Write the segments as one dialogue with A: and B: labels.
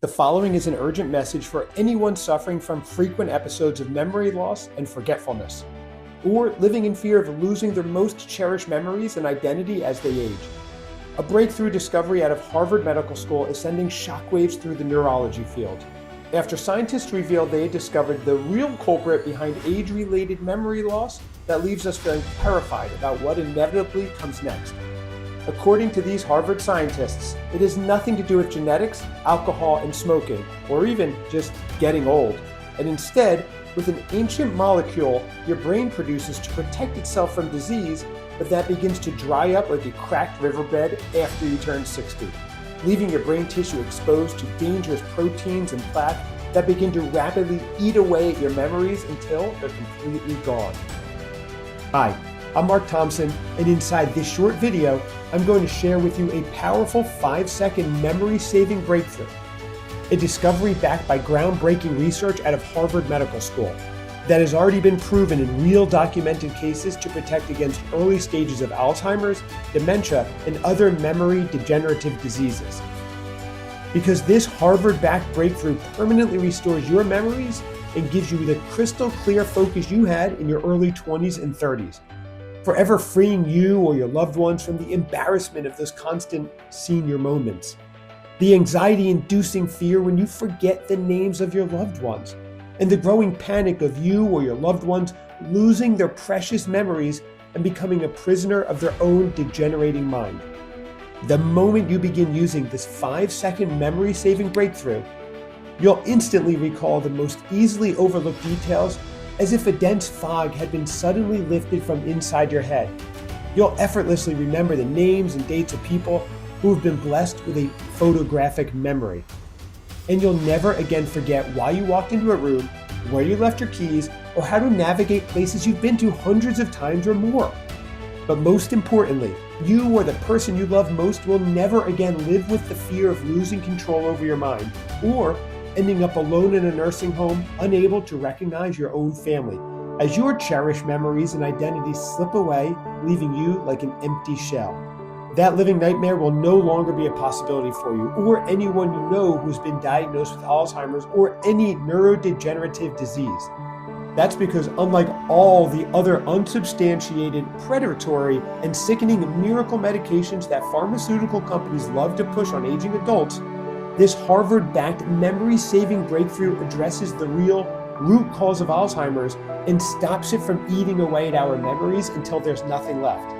A: The following is an urgent message for anyone suffering from frequent episodes of memory loss and forgetfulness, or living in fear of losing their most cherished memories and identity as they age. A breakthrough discovery out of Harvard Medical School is sending shockwaves through the neurology field. After scientists revealed they had discovered the real culprit behind age-related memory loss that leaves us feeling terrified about what inevitably comes next. According to these Harvard scientists, it has nothing to do with genetics, alcohol, and smoking, or even just getting old, and instead with an ancient molecule your brain produces to protect itself from disease, but that begins to dry up like a cracked riverbed after you turn 60, leaving your brain tissue exposed to dangerous proteins and plaque that begin to rapidly eat away at your memories until they're completely gone. Hi, I'm Mark Thompson, and inside this short video, I'm going to share with you a powerful 5-second memory-saving breakthrough, a discovery backed by groundbreaking research out of Harvard Medical School that has already been proven in real documented cases to protect against early stages of Alzheimer's, dementia, and other memory degenerative diseases. Because this Harvard-backed breakthrough permanently restores your memories and gives you the crystal clear focus you had in your early 20s and 30s. Forever freeing you or your loved ones from the embarrassment of those constant senior moments. The anxiety-inducing fear when you forget the names of your loved ones. And the growing panic of you or your loved ones losing their precious memories and becoming a prisoner of their own degenerating mind. The moment you begin using this 5-second memory-saving breakthrough, you'll instantly recall the most easily overlooked details as if a dense fog had been suddenly lifted from inside your head. You'll effortlessly remember the names and dates of people who have been blessed with a photographic memory. And you'll never again forget why you walked into a room, where you left your keys, or how to navigate places you've been to hundreds of times or more. But most importantly, you or the person you love most will never again live with the fear of losing control over your mind, or ending up alone in a nursing home, unable to recognize your own family, as your cherished memories and identities slip away, leaving you like an empty shell. That living nightmare will no longer be a possibility for you or anyone you know who's been diagnosed with Alzheimer's or any neurodegenerative disease. That's because unlike all the other unsubstantiated, predatory, and sickening miracle medications that pharmaceutical companies love to push on aging adults, this Harvard-backed memory-saving breakthrough addresses the real root cause of Alzheimer's and stops it from eating away at our memories until there's nothing left.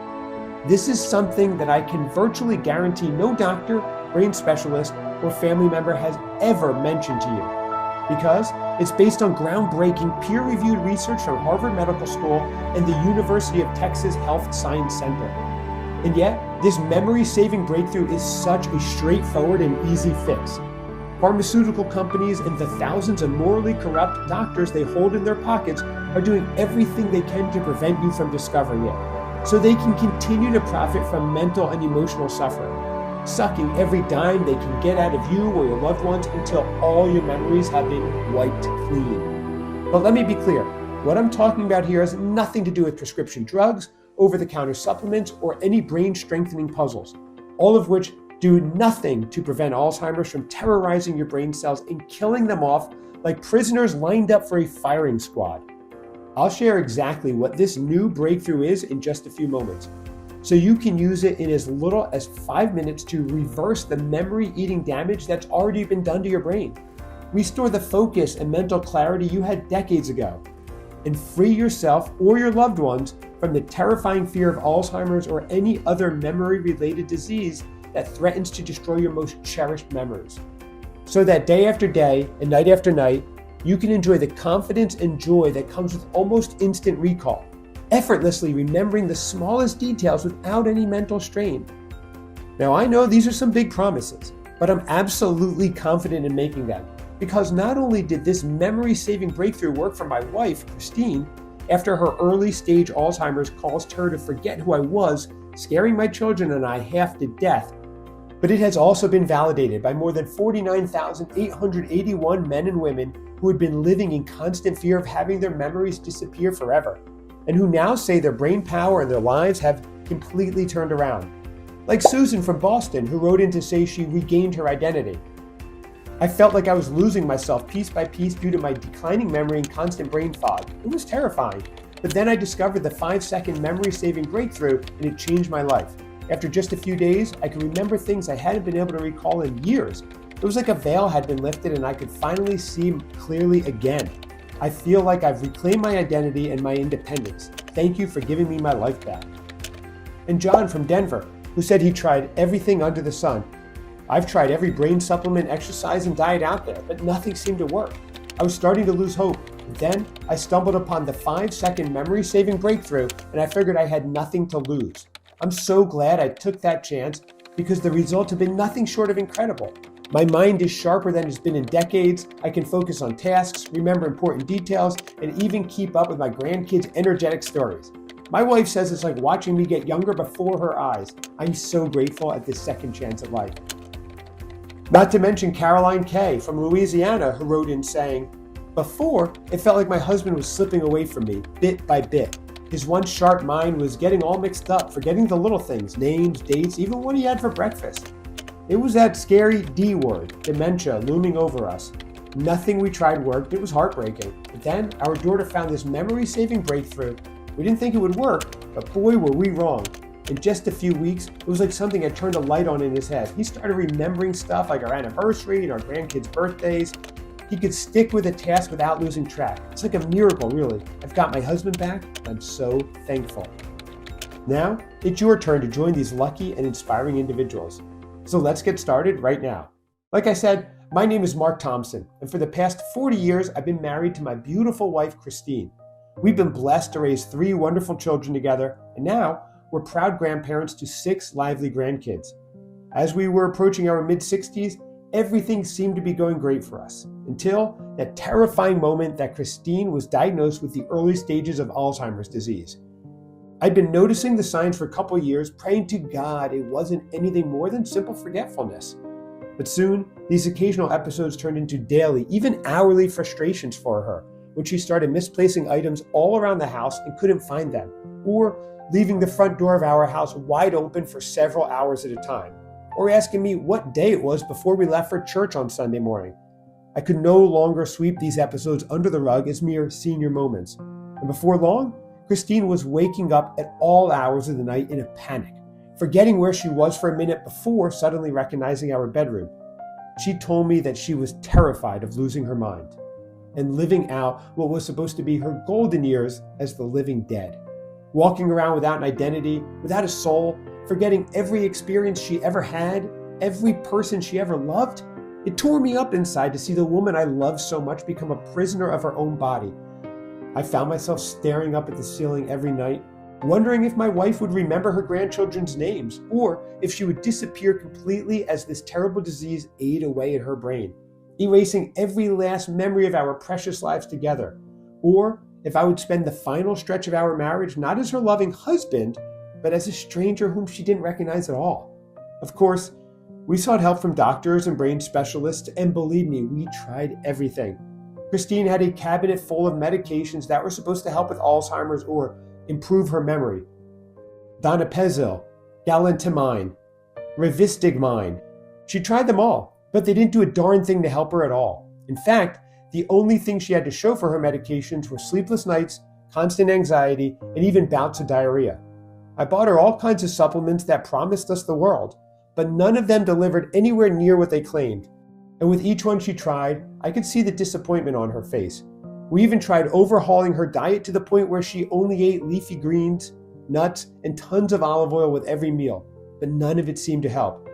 A: This is something that I can virtually guarantee no doctor, brain specialist, or family member has ever mentioned to you, because it's based on groundbreaking peer-reviewed research from Harvard Medical School and the University of Texas Health Science Center. And yet, this memory-saving breakthrough is such a straightforward and easy fix. Pharmaceutical companies and the thousands of morally corrupt doctors they hold in their pockets are doing everything they can to prevent you from discovering it, so they can continue to profit from mental and emotional suffering, sucking every dime they can get out of you or your loved ones until all your memories have been wiped clean. But let me be clear, what I'm talking about here has nothing to do with prescription drugs, over-the-counter supplements, or any brain-strengthening puzzles, all of which do nothing to prevent Alzheimer's from terrorizing your brain cells and killing them off like prisoners lined up for a firing squad. I'll share exactly what this new breakthrough is in just a few moments, so you can use it in as little as 5 minutes to reverse the memory-eating damage that's already been done to your brain, restore the focus and mental clarity you had decades ago, and free yourself or your loved ones from the terrifying fear of Alzheimer's or any other memory-related disease that threatens to destroy your most cherished memories. So that day after day and night after night, you can enjoy the confidence and joy that comes with almost instant recall, effortlessly remembering the smallest details without any mental strain. Now, I know these are some big promises, but I'm absolutely confident in making them, because not only did this memory-saving breakthrough work for my wife, Christine, after her early-stage Alzheimer's caused her to forget who I was, scaring my children and I half to death, but it has also been validated by more than 49,881 men and women who had been living in constant fear of having their memories disappear forever, and who now say their brain power and their lives have completely turned around. Like Susan from Boston, who wrote in to say she regained her identity. I felt like I was losing myself piece by piece due to my declining memory and constant brain fog. It was terrifying. But then I discovered the 5-second memory-saving breakthrough, and it changed my life. After just a few days, I could remember things I hadn't been able to recall in years. It was like a veil had been lifted and I could finally see clearly again. I feel like I've reclaimed my identity and my independence. Thank you for giving me my life back. And John from Denver, who said he tried everything under the sun. I've tried every brain supplement, exercise, and diet out there, but nothing seemed to work. I was starting to lose hope. But then I stumbled upon the 5-second memory-saving breakthrough, and I figured I had nothing to lose. I'm so glad I took that chance because the results have been nothing short of incredible. My mind is sharper than it's been in decades. I can focus on tasks, remember important details, and even keep up with my grandkids' energetic stories. My wife says it's like watching me get younger before her eyes. I'm so grateful at this second chance at life. Not to mention Caroline K. from Louisiana, who wrote in saying, "Before, it felt like my husband was slipping away from me, bit by bit. His once sharp mind was getting all mixed up, forgetting the little things, names, dates, even what he had for breakfast. It was that scary D word, dementia, looming over us. Nothing we tried worked. It was heartbreaking. But then our daughter found this memory-saving breakthrough. We didn't think it would work, but boy, were we wrong. In just a few weeks, it was like something had turned a light on in his head. He started remembering stuff like our anniversary and our grandkids' birthdays. He could stick with a task without losing track. It's like a miracle, really. I've got my husband back, and I'm so thankful." Now, it's your turn to join these lucky and inspiring individuals. So let's get started right now. Like I said, my name is Mark Thompson, and for the past 40 years, I've been married to my beautiful wife, Christine. We've been blessed to raise 3 wonderful children together, and now we're proud grandparents to 6 lively grandkids. As we were approaching our mid-60s, everything seemed to be going great for us, until that terrifying moment that Christine was diagnosed with the early stages of Alzheimer's disease. I'd been noticing the signs for a couple years, praying to God it wasn't anything more than simple forgetfulness. But soon, these occasional episodes turned into daily, even hourly frustrations for her, when she started misplacing items all around the house and couldn't find them, or leaving the front door of our house wide open for several hours at a time, or asking me what day it was before we left for church on Sunday morning. I could no longer sweep these episodes under the rug as mere senior moments. And before long, Christine was waking up at all hours of the night in a panic, forgetting where she was for a minute before suddenly recognizing our bedroom. She told me that she was terrified of losing her mind and living out what was supposed to be her golden years as the living dead. Walking around without an identity, without a soul, forgetting every experience she ever had, every person she ever loved. It tore me up inside to see the woman I loved so much become a prisoner of her own body. I found myself staring up at the ceiling every night, wondering if my wife would remember her grandchildren's names, or if she would disappear completely as this terrible disease ate away at her brain, erasing every last memory of our precious lives together, or if I would spend the final stretch of our marriage not as her loving husband, but as a stranger whom she didn't recognize at all. Of course, we sought help from doctors and brain specialists, and believe me, we tried everything. Christine had a cabinet full of medications that were supposed to help with Alzheimer's or improve her memory. Donepezil, galantamine, rivastigmine. She tried them all, but they didn't do a darn thing to help her at all. In fact, the only thing she had to show for her medications were sleepless nights, constant anxiety, and even bouts of diarrhea. I bought her all kinds of supplements that promised us the world, but none of them delivered anywhere near what they claimed. And with each one she tried, I could see the disappointment on her face. We even tried overhauling her diet to the point where she only ate leafy greens, nuts, and tons of olive oil with every meal, but none of it seemed to help.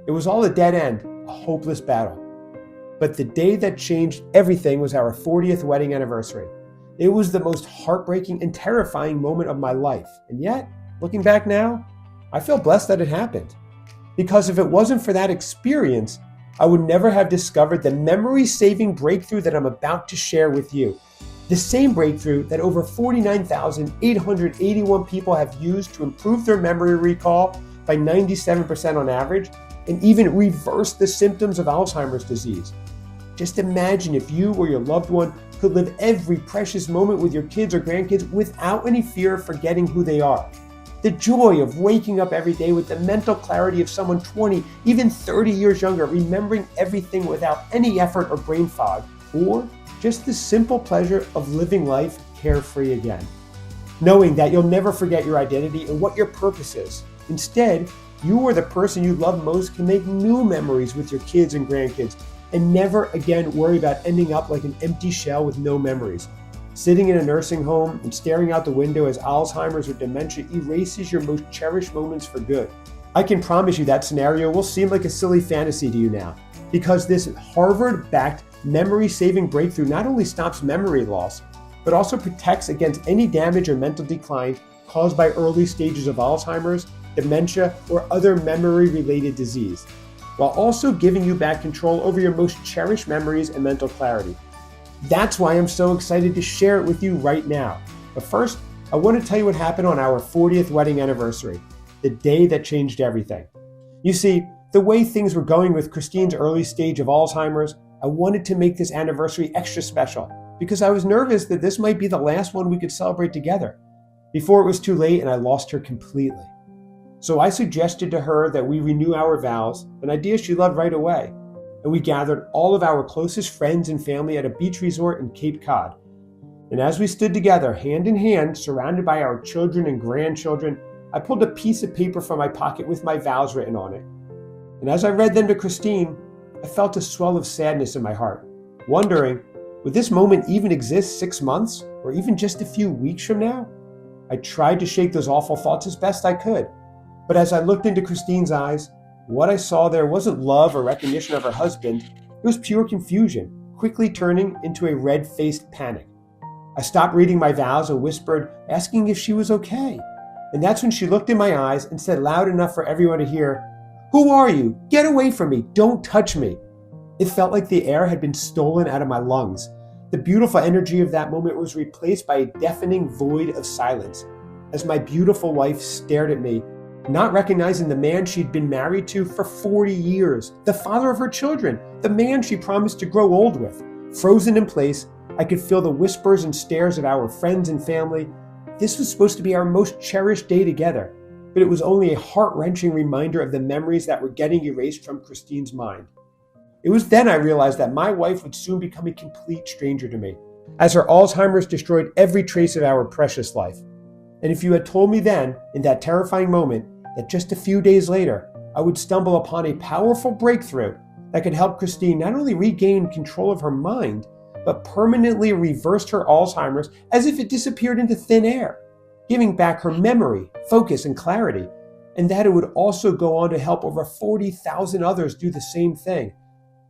A: It was all a dead end, a hopeless battle. But the day that changed everything was our 40th wedding anniversary. It was the most heartbreaking and terrifying moment of my life. And yet, looking back now, I feel blessed that it happened. Because if it wasn't for that experience, I would never have discovered the memory-saving breakthrough that I'm about to share with you. The same breakthrough that over 49,881 people have used to improve their memory recall by 97% on average, and even reverse the symptoms of Alzheimer's disease. Just imagine if you or your loved one could live every precious moment with your kids or grandkids without any fear of forgetting who they are. The joy of waking up every day with the mental clarity of someone 20, even 30 years younger, remembering everything without any effort or brain fog, or just the simple pleasure of living life carefree again. Knowing that you'll never forget your identity and what your purpose is. Instead, you or the person you love most can make new memories with your kids and grandkids and never again worry about ending up like an empty shell with no memories. Sitting in a nursing home and staring out the window as Alzheimer's or dementia erases your most cherished moments for good. I can promise you that scenario will seem like a silly fantasy to you now, because this Harvard-backed memory-saving breakthrough not only stops memory loss, but also protects against any damage or mental decline caused by early stages of Alzheimer's, dementia, or other memory-related disease, while also giving you back control over your most cherished memories and mental clarity. That's why I'm so excited to share it with you right now. But first, I want to tell you what happened on our 40th wedding anniversary, the day that changed everything. You see, the way things were going with Christine's early stage of Alzheimer's, I wanted to make this anniversary extra special because I was nervous that this might be the last one we could celebrate together before it was too late and I lost her completely. So I suggested to her that we renew our vows, an idea she loved right away. And we gathered all of our closest friends and family at a beach resort in Cape Cod. And as we stood together, hand in hand, surrounded by our children and grandchildren, I pulled a piece of paper from my pocket with my vows written on it. And as I read them to Christine, I felt a swell of sadness in my heart, wondering, would this moment even exist 6 months or even just a few weeks from now? I tried to shake those awful thoughts as best I could. But as I looked into Christine's eyes, what I saw there wasn't love or recognition of her husband, it was pure confusion, quickly turning into a red-faced panic. I stopped reading my vows and whispered, asking if she was okay. And that's when she looked in my eyes and said loud enough for everyone to hear, "Who are you? Get away from me! Don't touch me!" It felt like the air had been stolen out of my lungs. The beautiful energy of that moment was replaced by a deafening void of silence, as my beautiful wife stared at me, not recognizing the man she'd been married to for 40 years, the father of her children, the man she promised to grow old with. Frozen in place, I could feel the whispers and stares of our friends and family. This was supposed to be our most cherished day together, but it was only a heart-wrenching reminder of the memories that were getting erased from Christine's mind. It was then I realized that my wife would soon become a complete stranger to me, as her Alzheimer's destroyed every trace of our precious life. And if you had told me then, in that terrifying moment, that just a few days later, I would stumble upon a powerful breakthrough that could help Christine not only regain control of her mind, but permanently reversed her Alzheimer's as if it disappeared into thin air, giving back her memory, focus, and clarity, and that it would also go on to help over 40,000 others do the same thing,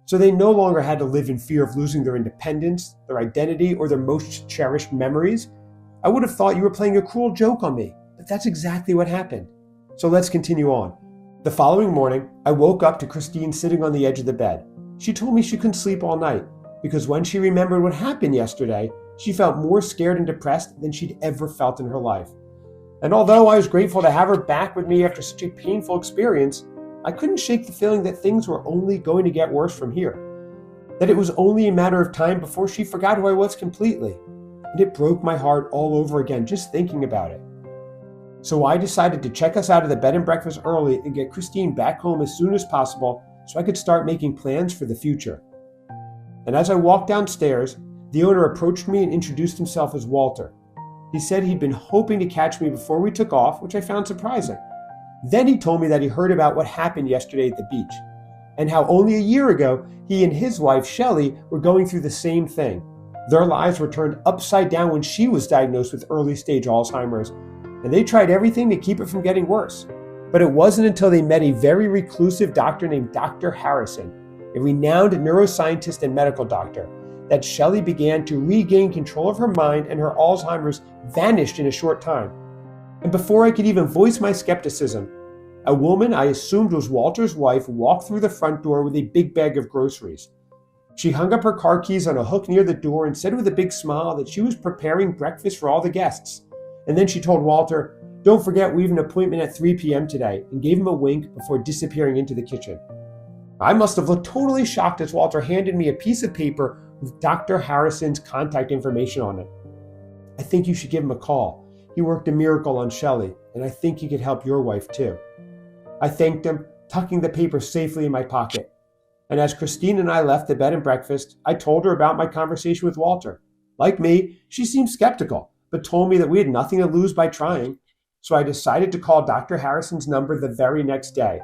A: so they no longer had to live in fear of losing their independence, their identity, or their most cherished memories. I would have thought you were playing a cruel joke on me, but that's exactly what happened. So let's continue on. The following morning, I woke up to Christine sitting on the edge of the bed. She told me she couldn't sleep all night because when she remembered what happened yesterday, she felt more scared and depressed than she'd ever felt in her life. And although I was grateful to have her back with me after such a painful experience, I couldn't shake the feeling that things were only going to get worse from here. That it was only a matter of time before she forgot who I was completely. And it broke my heart all over again just thinking about it. So I decided to check us out of the bed and breakfast early and get Christine back home as soon as possible so I could start making plans for the future. And as I walked downstairs, the owner approached me and introduced himself as Walter. He said he'd been hoping to catch me before we took off, which I found surprising. Then he told me that he heard about what happened yesterday at the beach, and how only a year ago he and his wife, Shelley, were going through the same thing. Their lives were turned upside down when she was diagnosed with early-stage Alzheimer's, and they tried everything to keep it from getting worse. But it wasn't until they met a very reclusive doctor named Dr. Harrison, a renowned neuroscientist and medical doctor, that Shelley began to regain control of her mind and her Alzheimer's vanished in a short time. And before I could even voice my skepticism, a woman I assumed was Walter's wife walked through the front door with a big bag of groceries. She hung up her car keys on a hook near the door and said with a big smile that she was preparing breakfast for all the guests. And then she told Walter, "Don't forget we have an appointment at 3 p.m. today," and gave him a wink before disappearing into the kitchen. I must have looked totally shocked as Walter handed me a piece of paper with Dr. Harrison's contact information on it. "I think you should give him a call. he worked a miracle on Shelley, and I think he could help your wife too." I thanked him, tucking the paper safely in my pocket. And as Christine and I left the bed and breakfast, I told her about my conversation with Walter. Like me, she seemed skeptical, but told me that we had nothing to lose by trying. So I decided to call Dr. Harrison's number the very next day.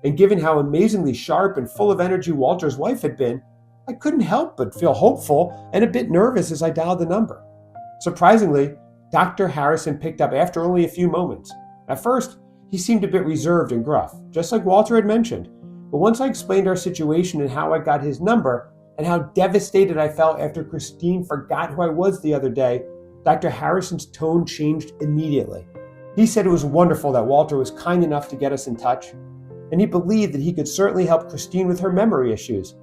A: And given how amazingly sharp and full of energy Walter's wife had been, I couldn't help but feel hopeful and a bit nervous as I dialed the number. Surprisingly, Dr. Harrison picked up after only a few moments. At first, he seemed a bit reserved and gruff, just like Walter had mentioned. But once I explained our situation and how I got his number, and how devastated I felt after Christine forgot who I was the other day, Dr. Harrison's tone changed immediately. He said it was wonderful that Walter was kind enough to get us in touch, and he believed that he could certainly help Christine with her memory issues.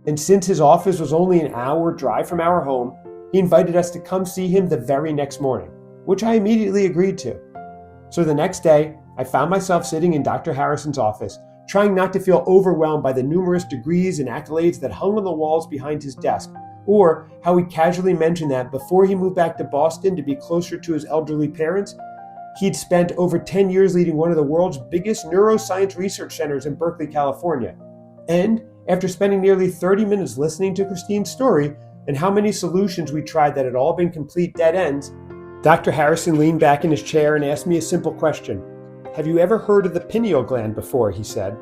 A: And since his office was only an hour drive from our home, he invited us to come see him the very next morning, which I immediately agreed to. So the next day, I found myself sitting in Dr. Harrison's office, trying not to feel overwhelmed by the numerous degrees and accolades that hung on the walls behind his desk, or how he casually mentioned that before he moved back to Boston to be closer to his elderly parents, he'd spent over 10 years leading one of the world's biggest neuroscience research centers in Berkeley, California. And after spending nearly 30 minutes listening to Christine's story and how many solutions we tried that had all been complete dead ends, Dr. Harrison leaned back in his chair and asked me a simple question. "Have you ever heard of the pineal gland before?" he said.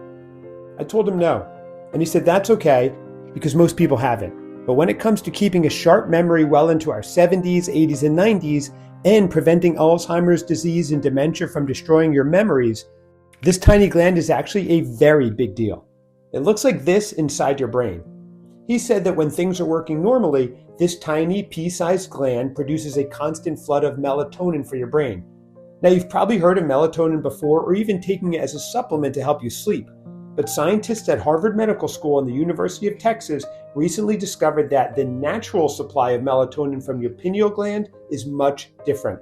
A: I told him no, and he said that's okay because most people haven't. But when it comes to keeping a sharp memory well into our 70s, 80s, and 90s, and preventing Alzheimer's disease and dementia from destroying your memories, this tiny gland is actually a very big deal. It looks like this inside your brain. He said that when things are working normally, this tiny pea-sized gland produces a constant flood of melatonin for your brain. Now, you've probably heard of melatonin before or even taking it as a supplement to help you sleep. But scientists at Harvard Medical School and the University of Texas recently discovered that the natural supply of melatonin from your pineal gland is much different.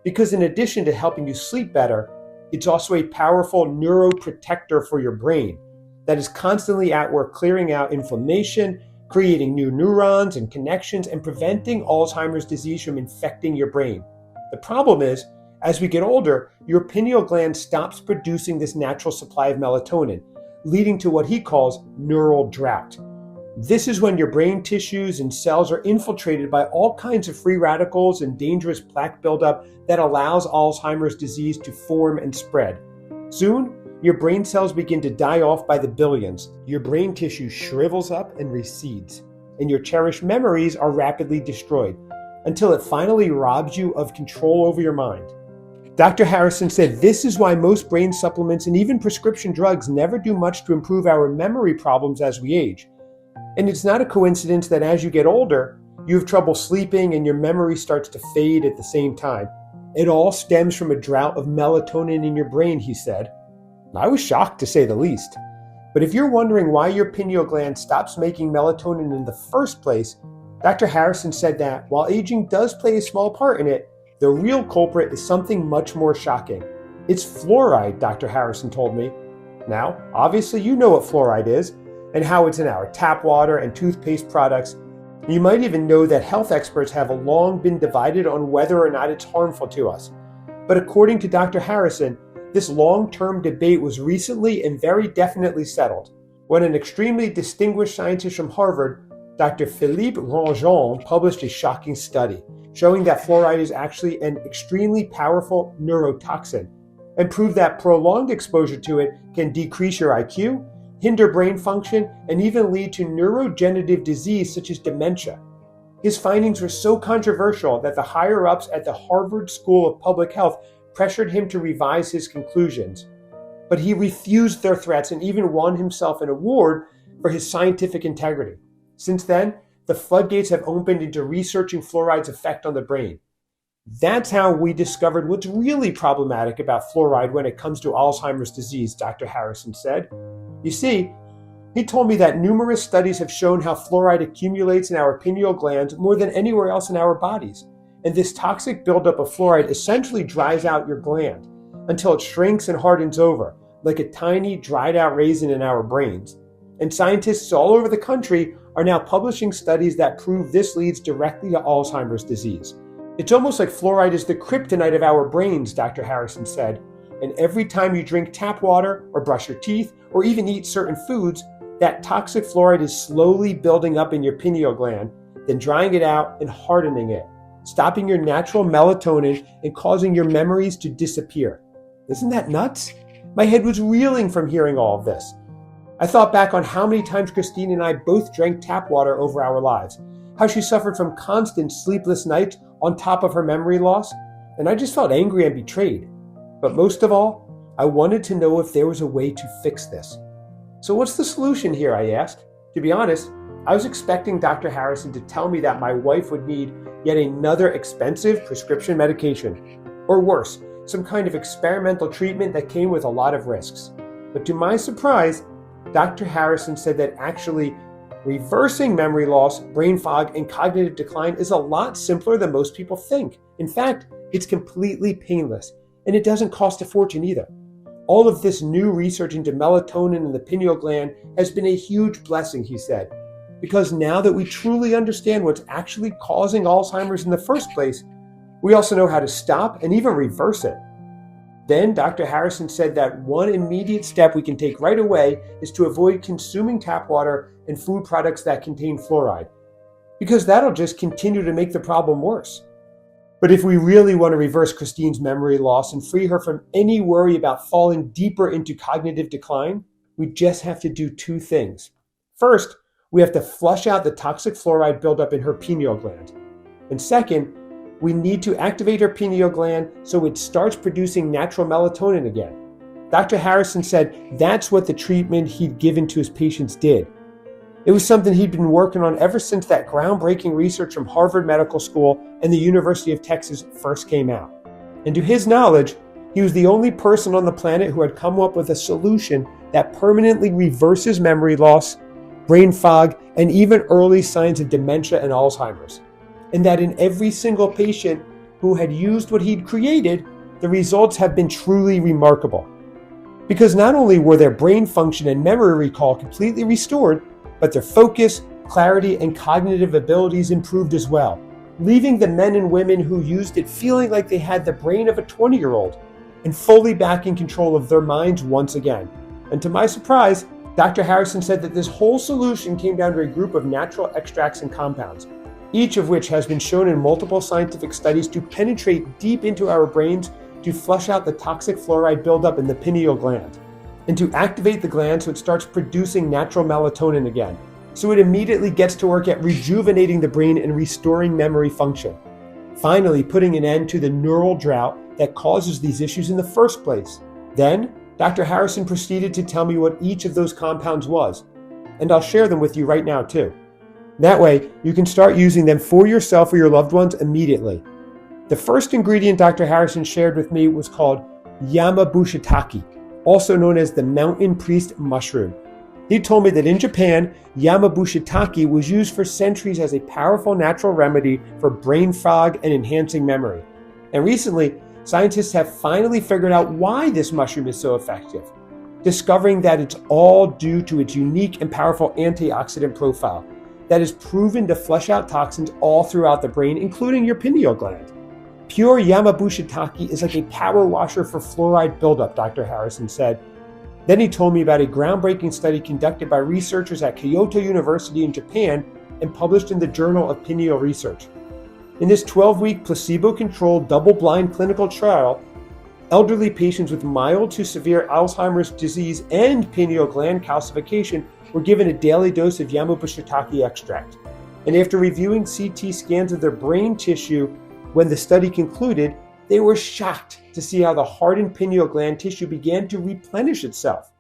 A: Because in addition to helping you sleep better, it's also a powerful neuroprotector for your brain that is constantly at work clearing out inflammation, creating new neurons and connections, and preventing Alzheimer's disease from infecting your brain. The problem is, as we get older, your pineal gland stops producing this natural supply of melatonin, leading to what he calls neural drought. This is when your brain tissues and cells are infiltrated by all kinds of free radicals and dangerous plaque buildup that allows Alzheimer's disease to form and spread. Soon, your brain cells begin to die off by the billions. Your brain tissue shrivels up and recedes, and your cherished memories are rapidly destroyed until it finally robs you of control over your mind. Dr. Harrison said this is why most brain supplements and even prescription drugs never do much to improve our memory problems as we age. And it's not a coincidence that as you get older, you have trouble sleeping and your memory starts to fade at the same time. It all stems from a drought of melatonin in your brain, he said. I was shocked to say the least. But if you're wondering why your pineal gland stops making melatonin in the first place, Dr. Harrison said that while aging does play a small part in it, the real culprit is something much more shocking. It's fluoride, Dr. Harrison told me. Now, obviously you know what fluoride is and how it's in our tap water and toothpaste products. You might even know that health experts have long been divided on whether or not it's harmful to us. But according to Dr. Harrison, this long-term debate was recently and very definitely settled when an extremely distinguished scientist from Harvard, Dr. Philippe Grandjean, published a shocking study showing that fluoride is actually an extremely powerful neurotoxin and proved that prolonged exposure to it can decrease your IQ, hinder brain function, and even lead to neurodegenerative disease such as dementia. His findings were so controversial that the higher-ups at the Harvard School of Public Health pressured him to revise his conclusions. But he refused their threats and even won himself an award for his scientific integrity. Since then, the floodgates have opened into researching fluoride's effect on the brain. That's how we discovered what's really problematic about fluoride when it comes to Alzheimer's disease, Dr. Harrison said. You see, he told me that numerous studies have shown how fluoride accumulates in our pineal glands more than anywhere else in our bodies. And this toxic buildup of fluoride essentially dries out your gland until it shrinks and hardens over, like a tiny dried out raisin in our brains. And scientists all over the country are now publishing studies that prove this leads directly to Alzheimer's disease. It's almost like fluoride is the kryptonite of our brains, Dr. Harrison said. And every time you drink tap water or brush your teeth or even eat certain foods, that toxic fluoride is slowly building up in your pineal gland, then drying it out and hardening it, stopping your natural melatonin and causing your memories to disappear. Isn't that nuts? My head was reeling from hearing all of this. I thought back on how many times Christine and I both drank tap water over our lives, how she suffered from constant sleepless nights on top of her memory loss, and I just felt angry and betrayed. But most of all, I wanted to know if there was a way to fix this. So what's the solution here, I asked. To be honest, I was expecting Dr. Harrison to tell me that my wife would need yet another expensive prescription medication, or worse, some kind of experimental treatment that came with a lot of risks. But to my surprise, Dr. Harrison said that actually reversing memory loss, brain fog, and cognitive decline is a lot simpler than most people think. In fact, it's completely painless, and it doesn't cost a fortune either. All of this new research into melatonin in the pineal gland has been a huge blessing, he said, because now that we truly understand what's actually causing Alzheimer's in the first place, we also know how to stop and even reverse it. Then Dr. Harrison said that one immediate step we can take right away is to avoid consuming tap water and food products that contain fluoride, because that'll just continue to make the problem worse. But if we really want to reverse Christine's memory loss and free her from any worry about falling deeper into cognitive decline, we just have to do two things. First, we have to flush out the toxic fluoride buildup in her pineal gland. And second, we need to activate her pineal gland so it starts producing natural melatonin again. Dr. Harrison said that's what the treatment he'd given to his patients did. It was something he'd been working on ever since that groundbreaking research from Harvard Medical School and the University of Texas first came out. And to his knowledge, he was the only person on the planet who had come up with a solution that permanently reverses memory loss, brain fog, and even early signs of dementia and Alzheimer's. And that in every single patient who had used what he'd created, the results have been truly remarkable. Because not only were their brain function and memory recall completely restored, but their focus, clarity, and cognitive abilities improved as well, leaving the men and women who used it feeling like they had the brain of a 20-year-old and fully back in control of their minds once again. And to my surprise, Dr. Harrison said that this whole solution came down to a group of natural extracts and compounds, each of which has been shown in multiple scientific studies to penetrate deep into our brains to flush out the toxic fluoride buildup in the pineal gland, and to activate the gland so it starts producing natural melatonin again, so it immediately gets to work at rejuvenating the brain and restoring memory function, finally putting an end to the neural drought that causes these issues in the first place. Then, Dr. Harrison proceeded to tell me what each of those compounds was, and I'll share them with you right now too. That way, you can start using them for yourself or your loved ones immediately. The first ingredient Dr. Harrison shared with me was called Yamabushitake, also known as the mountain priest mushroom. He told me that in Japan, Yamabushitake was used for centuries as a powerful natural remedy for brain fog and enhancing memory. And recently, scientists have finally figured out why this mushroom is so effective, discovering that it's all due to its unique and powerful antioxidant profile that is proven to flush out toxins all throughout the brain, including your pineal gland. Pure Yamabushitake is like a power washer for fluoride buildup, Dr. Harrison said. Then he told me about a groundbreaking study conducted by researchers at Kyoto University in Japan and published in the Journal of Pineal Research. In this 12-week placebo-controlled double-blind clinical trial, elderly patients with mild to severe Alzheimer's disease and pineal gland calcification were given a daily dose of Yamabushitake extract. And after reviewing CT scans of their brain tissue, when the study concluded, they were shocked to see how the hardened pineal gland tissue began to replenish itself,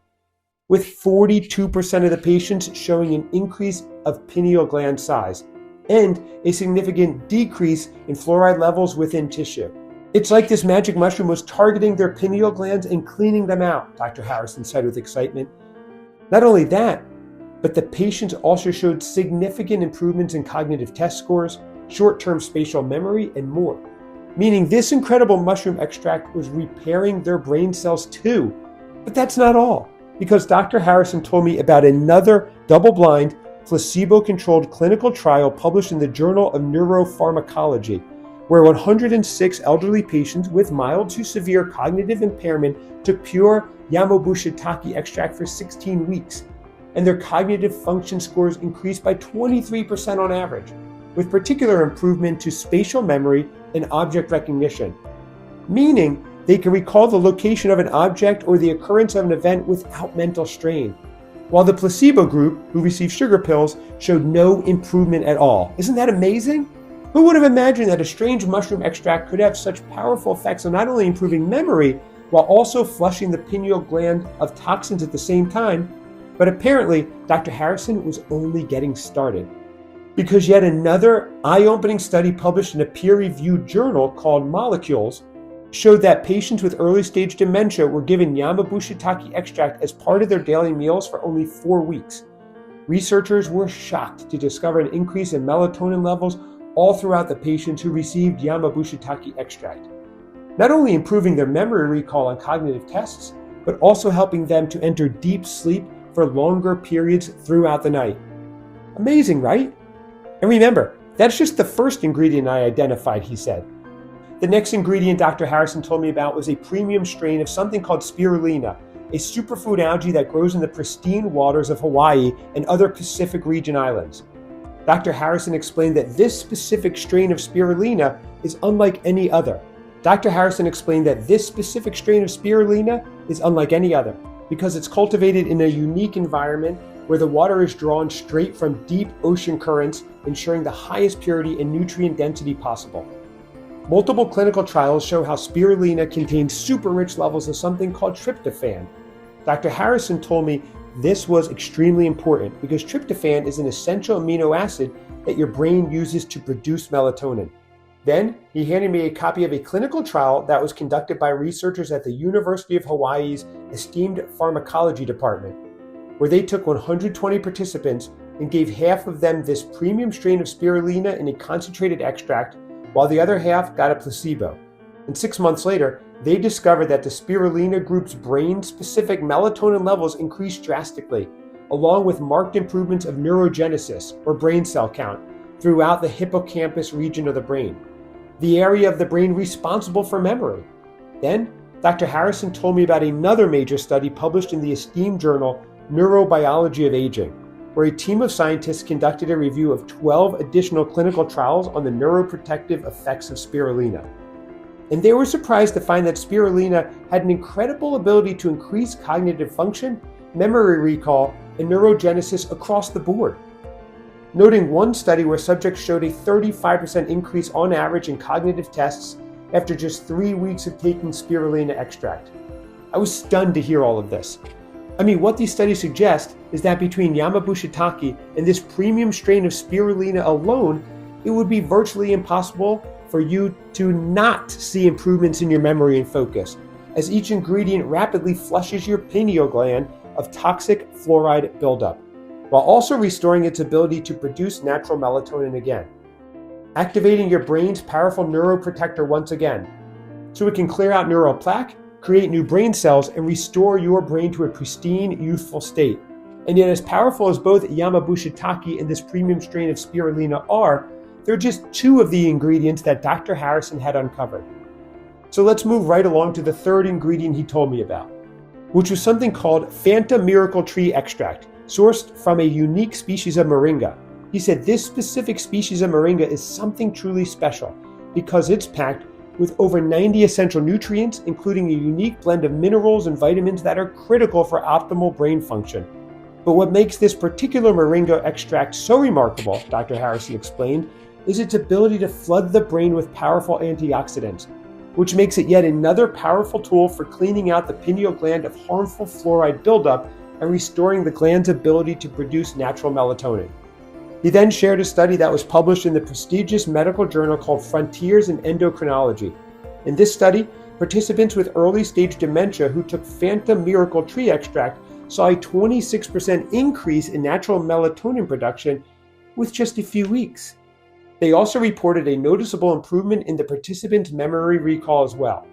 A: with 42% of the patients showing an increase of pineal gland size and a significant decrease in fluoride levels within tissue. It's like this magic mushroom was targeting their pineal glands and cleaning them out, Dr. Harrison said with excitement. Not only that, but the patients also showed significant improvements in cognitive test scores, short-term spatial memory, and more. Meaning this incredible mushroom extract was repairing their brain cells too. But that's not all, because Dr. Harrison told me about another double-blind, placebo-controlled clinical trial published in the Journal of Neuropharmacology, where 106 elderly patients with mild to severe cognitive impairment took pure Yamabushitake extract for 16 weeks, and their cognitive function scores increased by 23% on average, with particular improvement to spatial memory and object recognition, meaning they can recall the location of an object or the occurrence of an event without mental strain, while the placebo group, who received sugar pills, showed no improvement at all. Isn't that amazing? Who would have imagined that a strange mushroom extract could have such powerful effects on not only improving memory, while also flushing the pineal gland of toxins at the same time? But apparently, Dr. Harrison was only getting started, because yet another eye-opening study published in a peer-reviewed journal called Molecules showed that patients with early-stage dementia were given Yamabushitake extract as part of their daily meals for only 4 weeks. Researchers were shocked to discover an increase in melatonin levels all throughout the patients who received Yamabushitake extract, not only improving their memory recall on cognitive tests, but also helping them to enter deep sleep for longer periods throughout the night. Amazing, right? And remember, that's just the first ingredient I identified, he said. The next ingredient Dr. Harrison told me about was a premium strain of something called spirulina, a superfood algae that grows in the pristine waters of Hawaii and other Pacific region islands. Dr. Harrison explained that this specific strain of spirulina is unlike any other. Because it's cultivated in a unique environment where the water is drawn straight from deep ocean currents, ensuring the highest purity and nutrient density possible. Multiple clinical trials show how spirulina contains super rich levels of something called tryptophan. Dr. Harrison told me this was extremely important because tryptophan is an essential amino acid that your brain uses to produce melatonin. Then he handed me a copy of a clinical trial that was conducted by researchers at the University of Hawaii's esteemed pharmacology department, where they took 120 participants and gave half of them this premium strain of spirulina in a concentrated extract, while the other half got a placebo. And 6 months later, they discovered that the spirulina group's brain-specific melatonin levels increased drastically, along with marked improvements of neurogenesis, or brain cell count, throughout the hippocampus region of the brain, the area of the brain responsible for memory. Then, Dr. Harrison told me about another major study published in the esteemed journal Neurobiology of Aging, where a team of scientists conducted a review of 12 additional clinical trials on the neuroprotective effects of spirulina. And they were surprised to find that spirulina had an incredible ability to increase cognitive function, memory recall, and neurogenesis across the board. Noting one study where subjects showed a 35% increase on average in cognitive tests after just 3 weeks of taking spirulina extract. I was stunned to hear all of this. What these studies suggest is that between Yamabushitake and this premium strain of spirulina alone, it would be virtually impossible for you to not see improvements in your memory and focus, as each ingredient rapidly flushes your pineal gland of toxic fluoride buildup, while also restoring its ability to produce natural melatonin again, activating your brain's powerful neuroprotector once again, so it can clear out neural plaque, create new brain cells, and restore your brain to a pristine, youthful state. And yet, as powerful as both Yamabushitake and this premium strain of spirulina are, they're just two of the ingredients that Dr. Harrison had uncovered. So let's move right along to the third ingredient he told me about, which was something called Fanta Miracle Tree Extract, sourced from a unique species of moringa. He said this specific species of moringa is something truly special because it's packed with over 90 essential nutrients, including a unique blend of minerals and vitamins that are critical for optimal brain function. But what makes this particular moringa extract so remarkable, Dr. Harrison explained, is its ability to flood the brain with powerful antioxidants, which makes it yet another powerful tool for cleaning out the pineal gland of harmful fluoride buildup and restoring the gland's ability to produce natural melatonin. He then shared a study that was published in the prestigious medical journal called Frontiers in Endocrinology. In this study, participants with early-stage dementia who took Fanta Miracle Tree Extract saw a 26% increase in natural melatonin production with just a few weeks. They also reported a noticeable improvement in the participants' memory recall as well.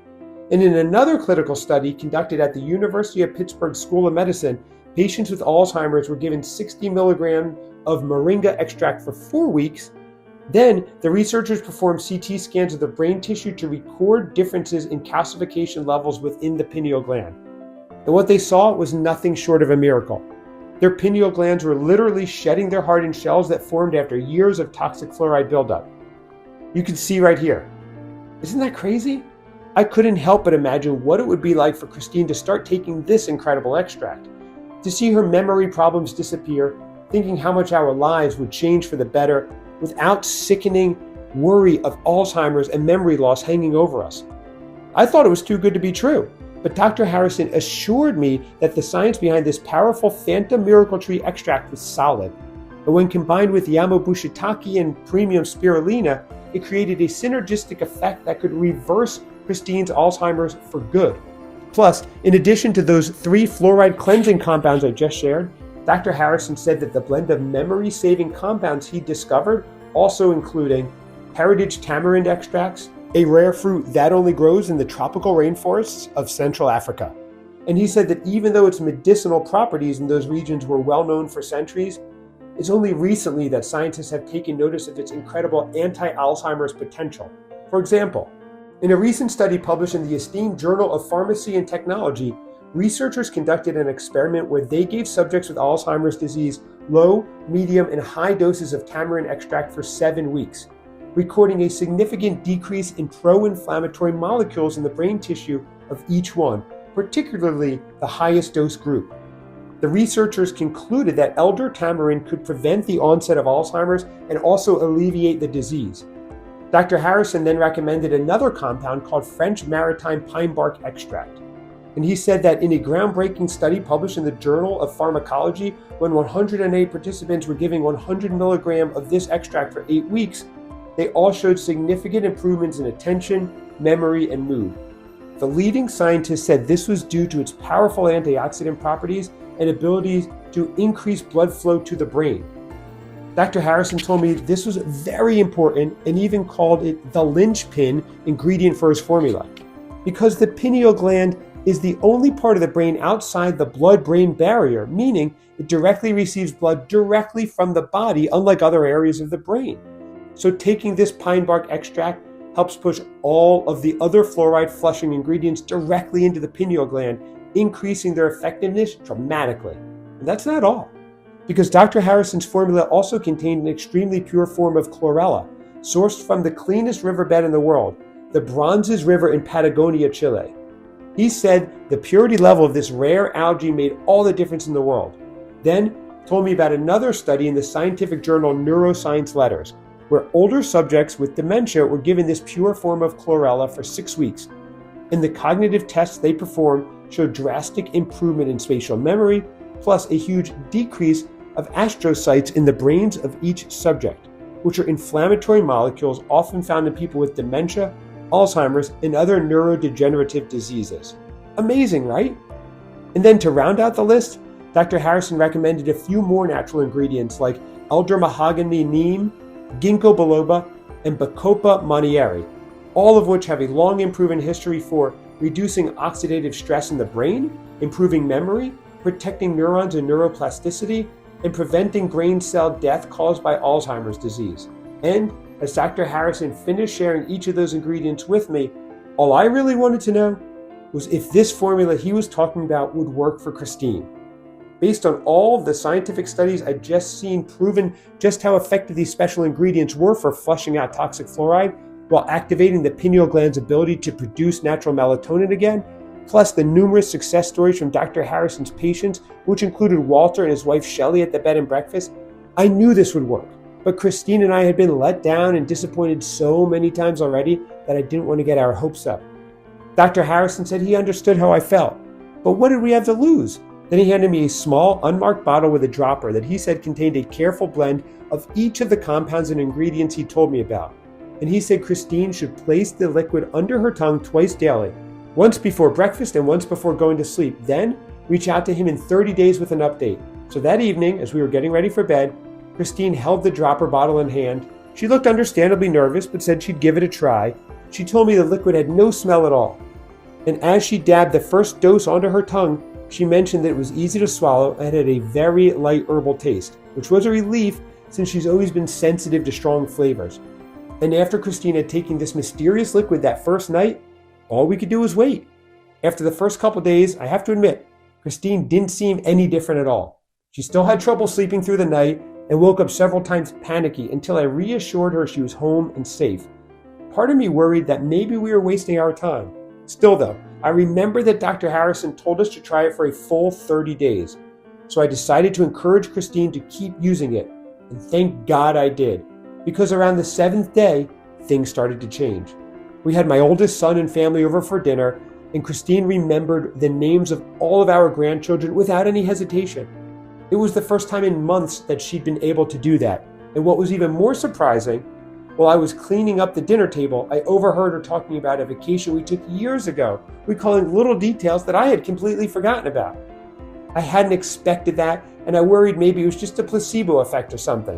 A: And in another clinical study conducted at the University of Pittsburgh School of Medicine, patients with Alzheimer's were given 60 milligrams of moringa extract for 4 weeks, Then, the researchers performed CT scans of the brain tissue to record differences in calcification levels within the pineal gland. And what they saw was nothing short of a miracle. Their pineal glands were literally shedding their hardened shells that formed after years of toxic fluoride buildup. You can see right here. Isn't that crazy? I couldn't help but imagine what it would be like for Christine to start taking this incredible extract, to see her memory problems disappear, thinking how much our lives would change for the better without sickening worry of Alzheimer's and memory loss hanging over us. I thought it was too good to be true, but Dr. Harrison assured me that the science behind this powerful phantom miracle tree extract was solid, and when combined with Yamabushitake and premium spirulina, it created a synergistic effect that could reverse Christine's Alzheimer's for good. Plus, in addition to those 3 fluoride cleansing compounds I just shared, Dr. Harrison said that the blend of memory-saving compounds he discovered, also including heritage tamarind extracts, a rare fruit that only grows in the tropical rainforests of Central Africa. And he said that even though its medicinal properties in those regions were well known for centuries, it's only recently that scientists have taken notice of its incredible anti-Alzheimer's potential. For example, in a recent study published in the esteemed Journal of Pharmacy and Technology, researchers conducted an experiment where they gave subjects with Alzheimer's disease low, medium, and high doses of tamarind extract for 7 weeks, recording a significant decrease in pro-inflammatory molecules in the brain tissue of each one, particularly the highest dose group. The researchers concluded that elder tamarind could prevent the onset of Alzheimer's and also alleviate the disease. Dr. Harrison then recommended another compound called French maritime pine bark extract. And he said that in a groundbreaking study published in the Journal of Pharmacology, when 108 participants were given 100 milligrams of this extract for 8 weeks, they all showed significant improvements in attention, memory, and mood. The leading scientists said this was due to its powerful antioxidant properties and ability to increase blood flow to the brain. Dr. Harrison told me this was very important and even called it the linchpin ingredient for his formula, because the pineal gland is the only part of the brain outside the blood-brain barrier, meaning it directly receives blood directly from the body, unlike other areas of the brain. So taking this pine bark extract helps push all of the other fluoride flushing ingredients directly into the pineal gland, increasing their effectiveness dramatically. And that's not all, because Dr. Harrison's formula also contained an extremely pure form of chlorella, sourced from the cleanest riverbed in the world, the Bronzes River in Patagonia, Chile. He said the purity level of this rare algae made all the difference in the world. Then told me about another study in the scientific journal Neuroscience Letters, where older subjects with dementia were given this pure form of chlorella for 6 weeks. And the cognitive tests they performed showed drastic improvement in spatial memory, plus a huge decrease of astrocytes in the brains of each subject, which are inflammatory molecules often found in people with dementia, Alzheimer's, and other neurodegenerative diseases. Amazing, right? And then to round out the list, Dr. Harrison recommended a few more natural ingredients like elder mahogany neem, ginkgo biloba, and bacopa monnieri, all of which have a long and proven history for reducing oxidative stress in the brain, improving memory, protecting neurons and neuroplasticity, and preventing brain cell death caused by Alzheimer's disease. And as Dr. Harrison finished sharing each of those ingredients with me, all I really wanted to know was if this formula he was talking about would work for Christine. Based on all the scientific studies I'd just seen proven just how effective these special ingredients were for flushing out toxic fluoride while activating the pineal gland's ability to produce natural melatonin again, plus the numerous success stories from Dr. Harrison's patients, which included Walter and his wife Shelley at the bed and breakfast, I knew this would work. But Christine and I had been let down and disappointed so many times already that I didn't want to get our hopes up. Dr. Harrison said he understood how I felt, but what did we have to lose? Then he handed me a small, unmarked bottle with a dropper that he said contained a careful blend of each of the compounds and ingredients he told me about. And he said Christine should place the liquid under her tongue twice daily, once before breakfast and once before going to sleep. Then reach out to him in 30 days with an update. So that evening, as we were getting ready for bed, Christine held the dropper bottle in hand. She looked understandably nervous, but said she'd give it a try. She told me the liquid had no smell at all. And as she dabbed the first dose onto her tongue, she mentioned that it was easy to swallow and had a very light herbal taste, which was a relief since she's always been sensitive to strong flavors. And after Christine had taken this mysterious liquid that first night, all we could do was wait. After the first couple days, I have to admit, Christine didn't seem any different at all. She still had trouble sleeping through the night and woke up several times panicky until I reassured her she was home and safe. Part of me worried that maybe we were wasting our time. Still though, I remember that Dr. Harrison told us to try it for a full 30 days. So I decided to encourage Christine to keep using it. And thank God I did, because around the 7th day, things started to change. We had my oldest son and family over for dinner, and Christine remembered the names of all of our grandchildren without any hesitation. It was the first time in months that she'd been able to do that. And what was even more surprising, while I was cleaning up the dinner table, I overheard her talking about a vacation we took years ago, recalling little details that I had completely forgotten about. I hadn't expected that, and I worried maybe it was just a placebo effect or something.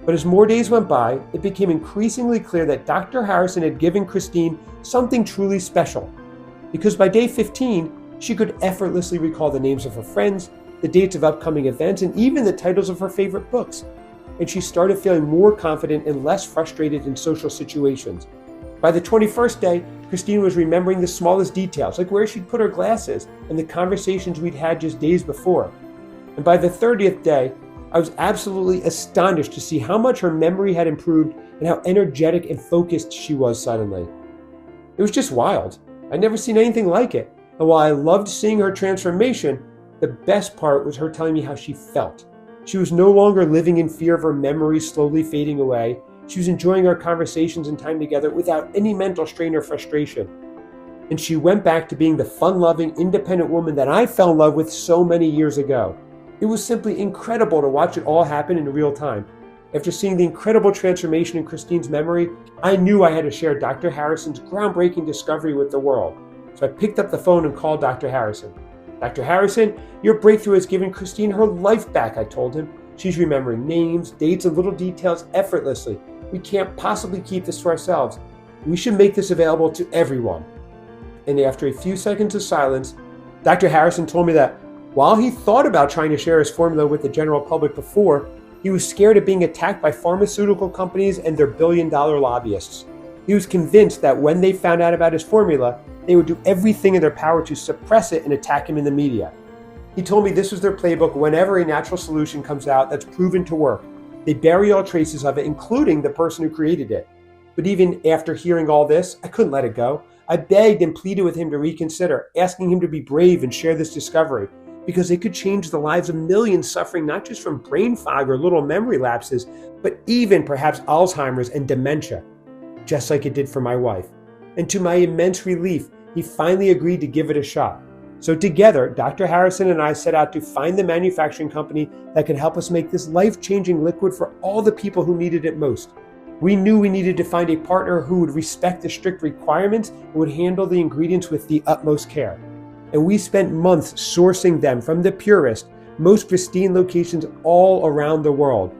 A: But as more days went by, it became increasingly clear that Dr. Harrison had given Christine something truly special. Because by day 15, she could effortlessly recall the names of her friends, the dates of upcoming events, and even the titles of her favorite books. And she started feeling more confident and less frustrated in social situations. By the 21st day, Christine was remembering the smallest details, like where she'd put her glasses and the conversations we'd had just days before. And by the 30th day, I was absolutely astonished to see how much her memory had improved and how energetic and focused she was suddenly. It was just wild. I'd never seen anything like it. And while I loved seeing her transformation, the best part was her telling me how she felt. She was no longer living in fear of her memories slowly fading away. She was enjoying our conversations and time together without any mental strain or frustration. And she went back to being the fun-loving, independent woman that I fell in love with so many years ago. It was simply incredible to watch it all happen in real time. After seeing the incredible transformation in Christine's memory, I knew I had to share Dr. Harrison's groundbreaking discovery with the world. So I picked up the phone and called Dr. Harrison. Dr. Harrison, your breakthrough has given Christine her life back, I told him. She's remembering names, dates, and little details effortlessly. We can't possibly keep this to ourselves. We should make this available to everyone. And after a few seconds of silence, Dr. Harrison told me that while he thought about trying to share his formula with the general public before, he was scared of being attacked by pharmaceutical companies and their billion-dollar lobbyists. He was convinced that when they found out about his formula, they would do everything in their power to suppress it and attack him in the media. He told me this was their playbook whenever a natural solution comes out that's proven to work. They bury all traces of it, including the person who created it. But even after hearing all this, I couldn't let it go. I begged and pleaded with him to reconsider, asking him to be brave and share this discovery, because it could change the lives of millions suffering not just from brain fog or little memory lapses, but even perhaps Alzheimer's and dementia, just like it did for my wife. And to my immense relief, he finally agreed to give it a shot. So together, Dr. Harrison and I set out to find the manufacturing company that could help us make this life-changing liquid for all the people who needed it most. We knew we needed to find a partner who would respect the strict requirements and would handle the ingredients with the utmost care. And we spent months sourcing them from the purest, most pristine locations all around the world.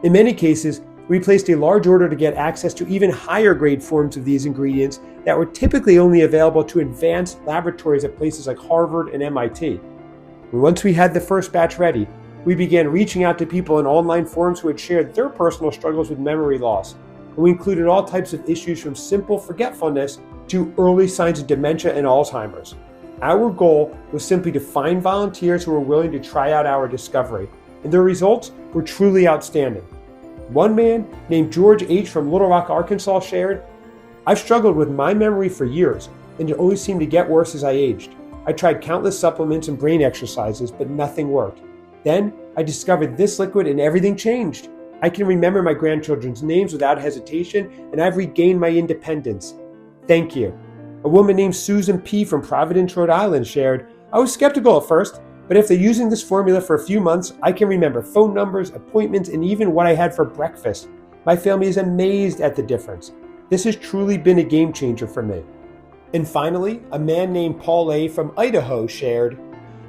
A: In many cases, we placed a large order to get access to even higher grade forms of these ingredients that were typically only available to advanced laboratories at places like Harvard and MIT. And once we had the first batch ready, we began reaching out to people in online forums who had shared their personal struggles with memory loss. And we included all types of issues from simple forgetfulness to early signs of dementia and Alzheimer's. Our goal was simply to find volunteers who were willing to try out our discovery, and the results were truly outstanding. One man named George H. from Little Rock, Arkansas shared, "I've struggled with my memory for years, and it always seemed to get worse as I aged. I tried countless supplements and brain exercises, but nothing worked. Then I discovered this liquid and everything changed. I can remember my grandchildren's names without hesitation, and I've regained my independence. Thank you." A woman named Susan P. from Providence, Rhode Island shared, "I was skeptical at first, but after using this formula for a few months, I can remember phone numbers, appointments, and even what I had for breakfast. My family is amazed at the difference. This has truly been a game changer for me." And finally, a man named Paul A. from Idaho shared,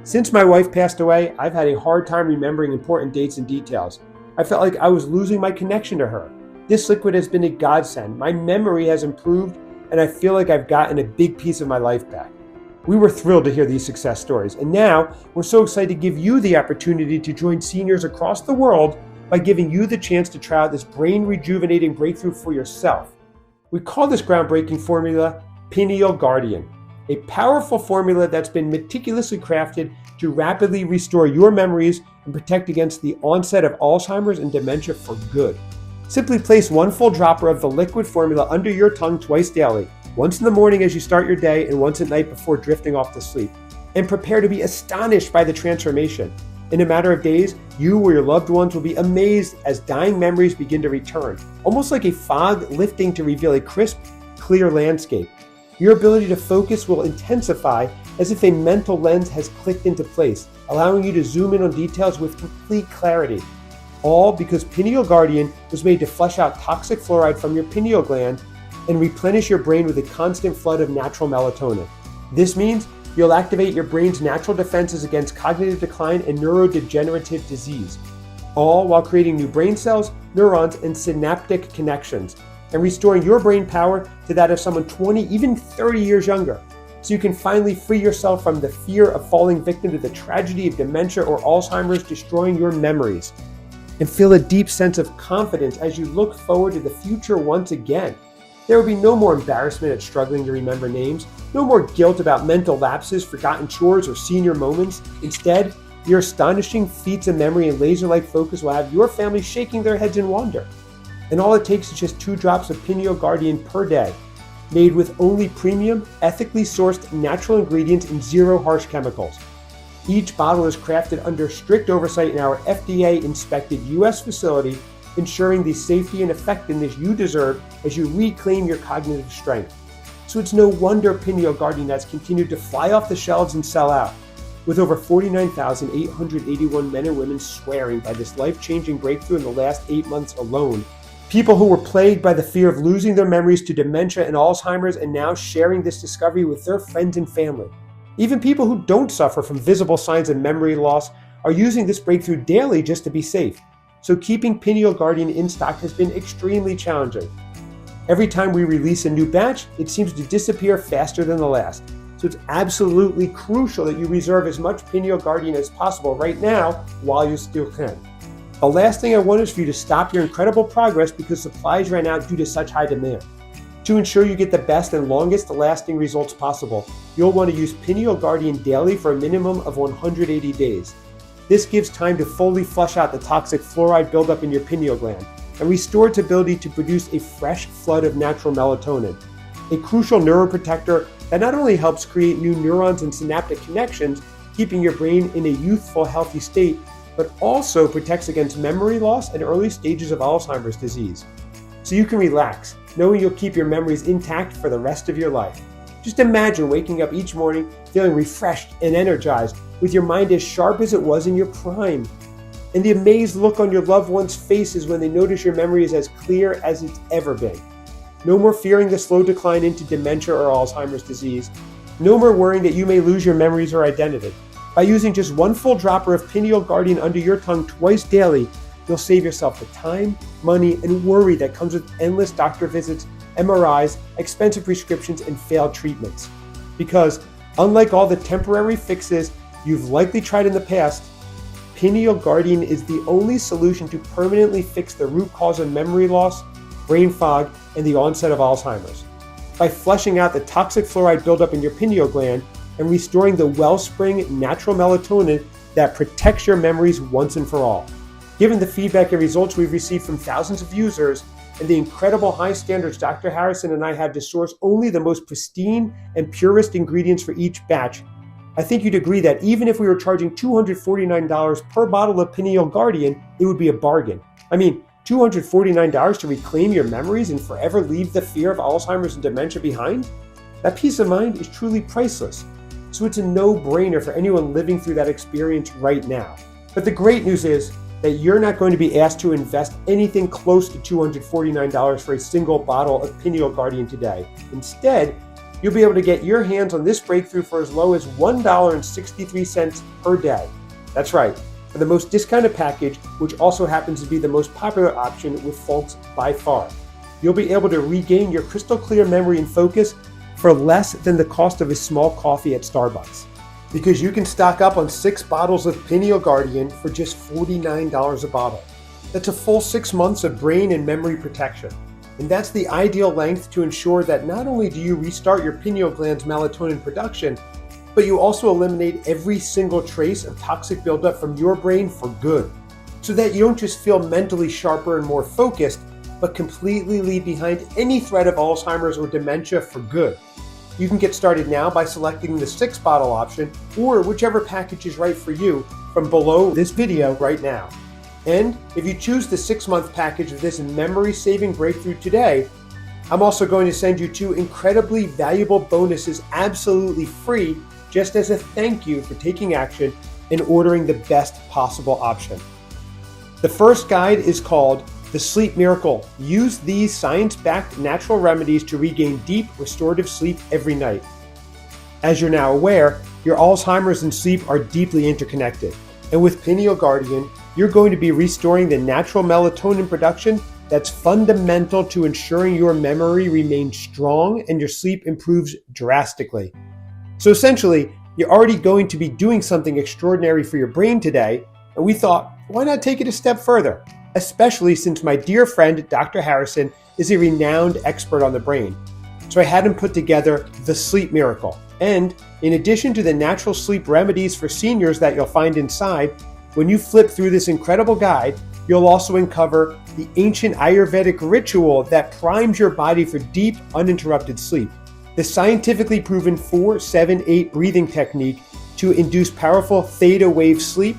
A: "Since my wife passed away, I've had a hard time remembering important dates and details. I felt like I was losing my connection to her. This liquid has been a godsend. My memory has improved, and I feel like I've gotten a big piece of my life back." We were thrilled to hear these success stories, and now we're so excited to give you the opportunity to join seniors across the world by giving you the chance to try out this brain-rejuvenating breakthrough for yourself. We call this groundbreaking formula Pineal Guardian, a powerful formula that's been meticulously crafted to rapidly restore your memories and protect against the onset of Alzheimer's and dementia for good. Simply place 1 full dropper of the liquid formula under your tongue twice daily, once in the morning as you start your day and once at night before drifting off to sleep, and prepare to be astonished by the transformation. In a matter of days, you or your loved ones will be amazed as dying memories begin to return, almost like a fog lifting to reveal a crisp, clear landscape. Your ability to focus will intensify as if a mental lens has clicked into place, allowing you to zoom in on details with complete clarity. All because Pineal Guardian was made to flush out toxic fluoride from your pineal gland and replenish your brain with a constant flood of natural melatonin. This means you'll activate your brain's natural defenses against cognitive decline and neurodegenerative disease, all while creating new brain cells, neurons, and synaptic connections, and restoring your brain power to that of someone 20, even 30 years younger, so you can finally free yourself from the fear of falling victim to the tragedy of dementia or Alzheimer's destroying your memories, and feel a deep sense of confidence as you look forward to the future once again. There will be no more embarrassment at struggling to remember names, no more guilt about mental lapses, forgotten chores, or senior moments. Instead, your astonishing feats of memory and laser-like focus will have your family shaking their heads in wonder. And all it takes is just 2 drops of Pineal Guardian per day, made with only premium, ethically sourced natural ingredients and 0 harsh chemicals. Each bottle is crafted under strict oversight in our FDA-inspected U.S. facility, ensuring the safety and effectiveness you deserve as you reclaim your cognitive strength. So it's no wonder Pineal Guardian has continued to fly off the shelves and sell out, with over 49,881 men and women swearing by this life-changing breakthrough in the last 8 months alone. People who were plagued by the fear of losing their memories to dementia and Alzheimer's and now sharing this discovery with their friends and family. Even people who don't suffer from visible signs of memory loss are using this breakthrough daily just to be safe. So keeping Pineal Guardian in stock has been extremely challenging. Every time we release a new batch, it seems to disappear faster than the last. So it's absolutely crucial that you reserve as much Pineal Guardian as possible right now while you still can. The last thing I want is for you to stop your incredible progress because supplies ran out due to such high demand. To ensure you get the best and longest lasting results possible, you'll want to use Pineal Guardian daily for a minimum of 180 days. This gives time to fully flush out the toxic fluoride buildup in your pineal gland and restore its ability to produce a fresh flood of natural melatonin, a crucial neuroprotector that not only helps create new neurons and synaptic connections, keeping your brain in a youthful, healthy state, but also protects against memory loss and early stages of Alzheimer's disease. So you can relax, knowing you'll keep your memories intact for the rest of your life. Just imagine waking up each morning feeling refreshed and energized, with your mind as sharp as it was in your prime. And the amazed look on your loved ones' faces when they notice your memory is as clear as it's ever been. No more fearing the slow decline into dementia or Alzheimer's disease. No more worrying that you may lose your memories or identity. By using just 1 full dropper of Pineal Guardian under your tongue twice daily, you'll save yourself the time, money, and worry that comes with endless doctor visits, MRIs, expensive prescriptions, and failed treatments. Because, unlike all the temporary fixes you've likely tried in the past, Pineal Guardian is the only solution to permanently fix the root cause of memory loss, brain fog, and the onset of Alzheimer's. By flushing out the toxic fluoride buildup in your pineal gland and restoring the wellspring natural melatonin that protects your memories once and for all. Given the feedback and results we've received from thousands of users and the incredible high standards Dr. Harrison and I have to source only the most pristine and purest ingredients for each batch, I think you'd agree that even if we were charging $249 per bottle of Pineal Guardian, it would be a bargain. I mean, $249 to reclaim your memories and forever leave the fear of Alzheimer's and dementia behind? That peace of mind is truly priceless. So it's a no-brainer for anyone living through that experience right now. But the great news is that you're not going to be asked to invest anything close to $249 for a single bottle of Pineal Guardian today. Instead, you'll be able to get your hands on this breakthrough for as low as $1.63 per day. That's right, for the most discounted package, which also happens to be the most popular option with folks by far. You'll be able to regain your crystal clear memory and focus for less than the cost of a small coffee at Starbucks. Because you can stock up on 6 bottles of Pineal Guardian for just $49 a bottle. That's a full 6 months of brain and memory protection. And that's the ideal length to ensure that not only do you restart your pineal gland's melatonin production, but you also eliminate every single trace of toxic buildup from your brain for good, so that you don't just feel mentally sharper and more focused, but completely leave behind any threat of Alzheimer's or dementia for good. You can get started now by selecting the 6-bottle option or whichever package is right for you from below this video right now. And if you choose the 6-month package of this memory-saving breakthrough today, I'm also going to send you 2 incredibly valuable bonuses absolutely free, just as a thank you for taking action and ordering the best possible option. The first guide is called The Sleep Miracle. Use these science-backed natural remedies to regain deep, restorative sleep every night. As you're now aware, your Alzheimer's and sleep are deeply interconnected. And with Pineal Guardian, you're going to be restoring the natural melatonin production that's fundamental to ensuring your memory remains strong and your sleep improves drastically. So essentially, you're already going to be doing something extraordinary for your brain today, and we thought, why not take it a step further? Especially since my dear friend, Dr. Harrison, is a renowned expert on the brain. So I had him put together The Sleep Miracle. And in addition to the natural sleep remedies for seniors that you'll find inside, when you flip through this incredible guide, you'll also uncover the ancient Ayurvedic ritual that primes your body for deep, uninterrupted sleep. The scientifically proven 4-7-8 breathing technique to induce powerful theta wave sleep,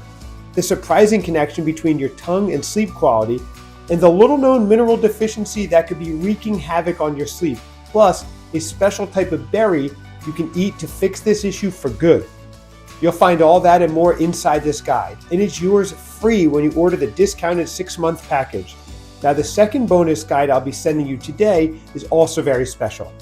A: the surprising connection between your tongue and sleep quality, and the little-known mineral deficiency that could be wreaking havoc on your sleep, plus a special type of berry you can eat to fix this issue for good. You'll find all that and more inside this guide, and it's yours free when you order the discounted 6-month package. Now, the second bonus guide I'll be sending you today is also very special.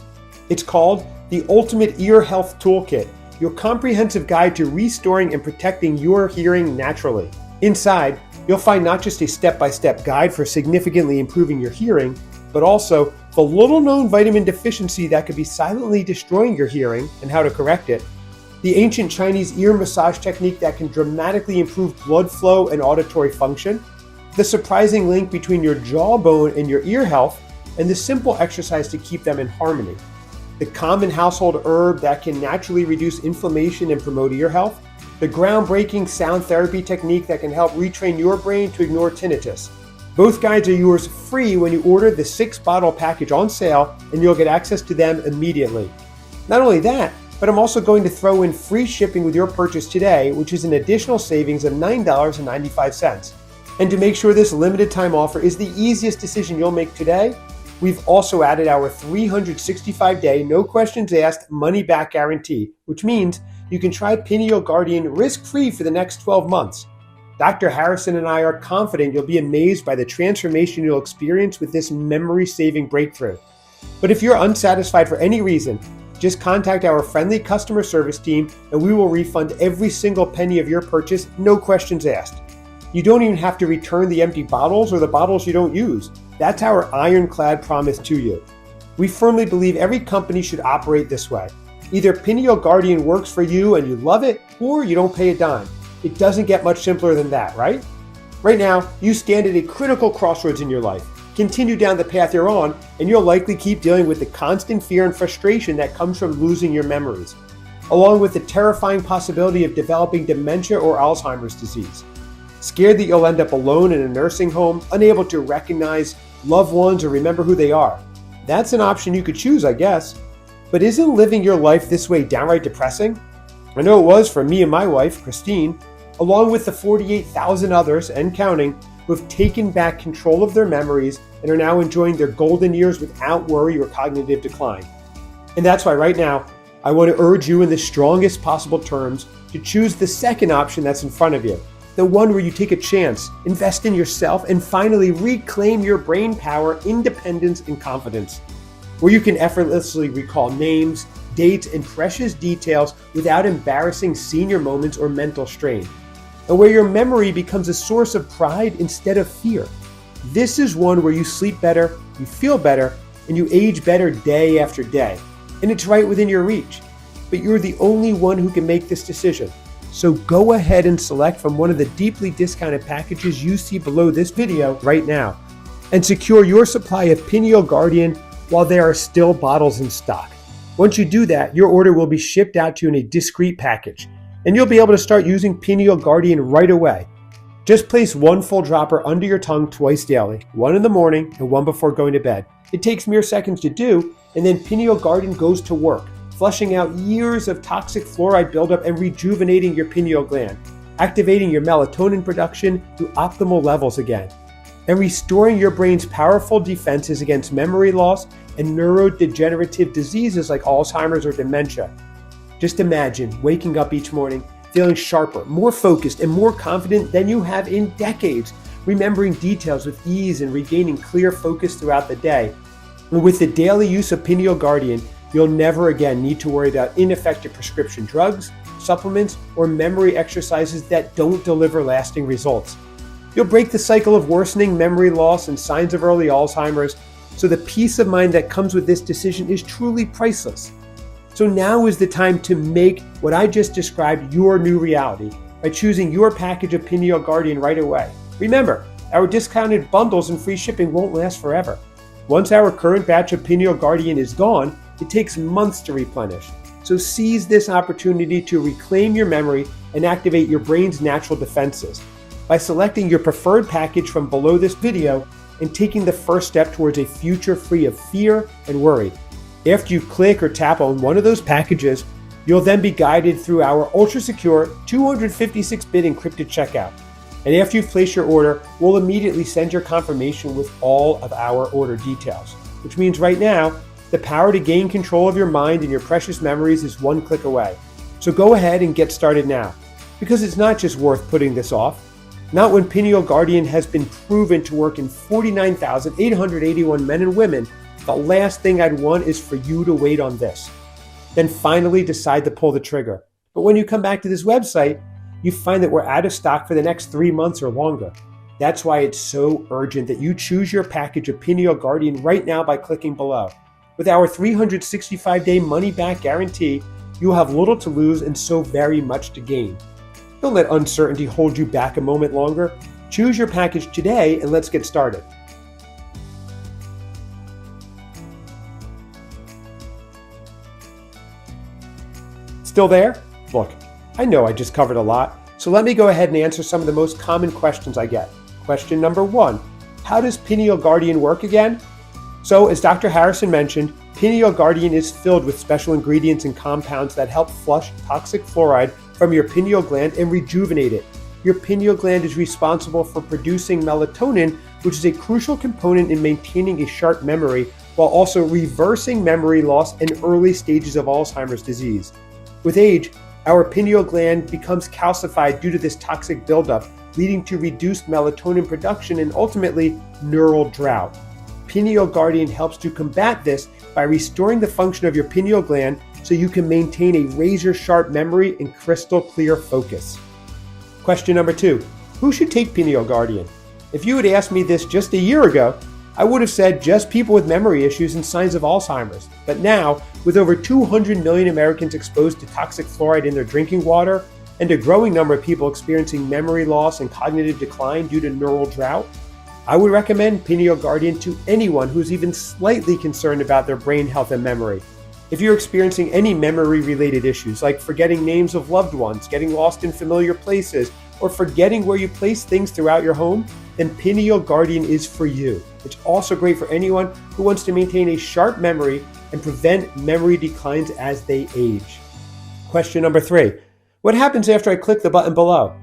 A: It's called The Ultimate Ear Health Toolkit, your comprehensive guide to restoring and protecting your hearing naturally. Inside, you'll find not just a step-by-step guide for significantly improving your hearing, but also the little-known vitamin deficiency that could be silently destroying your hearing and how to correct it, the ancient Chinese ear massage technique that can dramatically improve blood flow and auditory function, the surprising link between your jawbone and your ear health, and the simple exercise to keep them in harmony, the common household herb that can naturally reduce inflammation and promote ear health, the groundbreaking sound therapy technique that can help retrain your brain to ignore tinnitus. Both guides are yours free when you order the 6-bottle package on sale, and you'll get access to them immediately. Not only that, but I'm also going to throw in free shipping with your purchase today, which is an additional savings of $9.95. And to make sure this limited time offer is the easiest decision you'll make today, we've also added our 365-day, no questions asked, money-back guarantee, which means you can try Pineal Guardian risk-free for the next 12 months. Dr. Harrison and I are confident you'll be amazed by the transformation you'll experience with this memory-saving breakthrough. But if you're unsatisfied for any reason, just contact our friendly customer service team and we will refund every single penny of your purchase, no questions asked. You don't even have to return the empty bottles or the bottles you don't use. That's our ironclad promise to you. We firmly believe every company should operate this way. Either Pineal Guardian works for you and you love it, or you don't pay a dime. It doesn't get much simpler than that, right? Right now, you stand at a critical crossroads in your life. Continue down the path you're on, and you'll likely keep dealing with the constant fear and frustration that comes from losing your memories, along with the terrifying possibility of developing dementia or Alzheimer's disease. Scared that you'll end up alone in a nursing home, unable to recognize loved ones or remember who they are. That's an option you could choose, I guess. But isn't living your life this way downright depressing? I know it was for me and my wife, Christine, along with the 48,000 others and counting who have taken back control of their memories and are now enjoying their golden years without worry or cognitive decline. And that's why right now, I want to urge you in the strongest possible terms to choose the second option that's in front of you, the one where you take a chance, invest in yourself, and finally reclaim your brain power, independence, and confidence, where you can effortlessly recall names, dates, and precious details without embarrassing senior moments or mental strain, and where your memory becomes a source of pride instead of fear. This is one where you sleep better, you feel better, and you age better day after day. And it's right within your reach. But you're the only one who can make this decision. So go ahead and select from one of the deeply discounted packages you see below this video right now and secure your supply of Pineal Guardian while there are still bottles in stock. Once you do that, your order will be shipped out to you in a discreet package, and you'll be able to start using Pineal Guardian right away. Just place one full dropper under your tongue twice daily, one in the morning and one before going to bed. It takes mere seconds to do, and then Pineal Guardian goes to work, flushing out years of toxic fluoride buildup and rejuvenating your pineal gland, activating your melatonin production to optimal levels again, and restoring your brain's powerful defenses against memory loss and neurodegenerative diseases like Alzheimer's or dementia. Just imagine waking up each morning feeling sharper, more focused, and more confident than you have in decades, remembering details with ease and regaining clear focus throughout the day. And with the daily use of Pineal Guardian, you'll never again need to worry about ineffective prescription drugs, supplements, or memory exercises that don't deliver lasting results. You'll break the cycle of worsening memory loss and signs of early Alzheimer's, so the peace of mind that comes with this decision is truly priceless. So now is the time to make what I just described your new reality by choosing your package of Pineal Guardian right away. Remember, our discounted bundles and free shipping won't last forever. Once our current batch of Pineal Guardian is gone, it takes months to replenish. So seize this opportunity to reclaim your memory and activate your brain's natural defenses by selecting your preferred package from below this video and taking the first step towards a future free of fear and worry. After you click or tap on one of those packages, you'll then be guided through our ultra-secure 256-bit encrypted checkout. And after you've placed your order, we'll immediately send your confirmation with all of our order details, which means right now, the power to gain control of your mind and your precious memories is one click away. So go ahead and get started now, because it's not just worth putting this off. Not when Pineal Guardian has been proven to work in 49,881 men and women. The last thing I'd want is for you to wait on this. Then finally decide to pull the trigger. But when you come back to this website, you find that we're out of stock for the next 3 months or longer. That's why it's so urgent that you choose your package of Pineal Guardian right now by clicking below. With our 365-day money-back guarantee, you'll have little to lose and so very much to gain. Don't let uncertainty hold you back a moment longer. Choose your package today and let's get started. Still there? Look, I know I just covered a lot, so let me go ahead and answer some of the most common questions I get. Question number 1, how does Pineal Guardian work again? So, as Dr. Harrison mentioned, Pineal Guardian is filled with special ingredients and compounds that help flush toxic fluoride from your pineal gland and rejuvenate it. Your pineal gland is responsible for producing melatonin, which is a crucial component in maintaining a sharp memory, while also reversing memory loss and early stages of Alzheimer's disease. With age, our pineal gland becomes calcified due to this toxic buildup, leading to reduced melatonin production and ultimately neural drought. Pineal Guardian helps to combat this by restoring the function of your pineal gland so you can maintain a razor-sharp memory and crystal clear focus. Question number 2, who should take Pineal Guardian? If you had asked me this just a year ago, I would have said just people with memory issues and signs of Alzheimer's. But now, with over 200 million Americans exposed to toxic fluoride in their drinking water, and a growing number of people experiencing memory loss and cognitive decline due to neural drought, I would recommend Pineal Guardian to anyone who's even slightly concerned about their brain health and memory. If you're experiencing any memory-related issues, like forgetting names of loved ones, getting lost in familiar places, or forgetting where you place things throughout your home, then Pineal Guardian is for you. It's also great for anyone who wants to maintain a sharp memory and prevent memory declines as they age. Question number 3, what happens after I click the button below?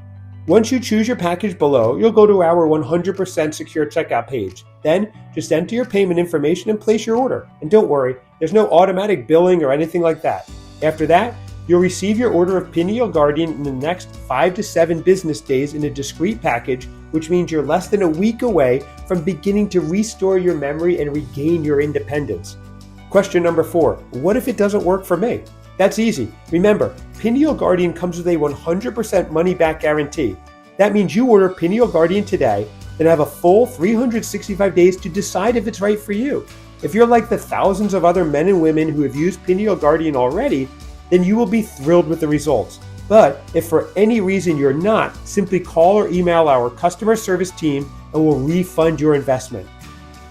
A: Once you choose your package below, you'll go to our 100% secure checkout page. Then, just enter your payment information and place your order. And don't worry, there's no automatic billing or anything like that. After that, you'll receive your order of Pineal Guardian in the next 5 to 7 business days in a discrete package, which means you're less than a week away from beginning to restore your memory and regain your independence. Question number 4, what if it doesn't work for me? That's easy. Remember, Pineal Guardian comes with a 100% money-back guarantee. That means you order Pineal Guardian today and have a full 365 days to decide if it's right for you. If you're like the thousands of other men and women who have used Pineal Guardian already, then you will be thrilled with the results. But if for any reason you're not, simply call or email our customer service team and we'll refund your investment.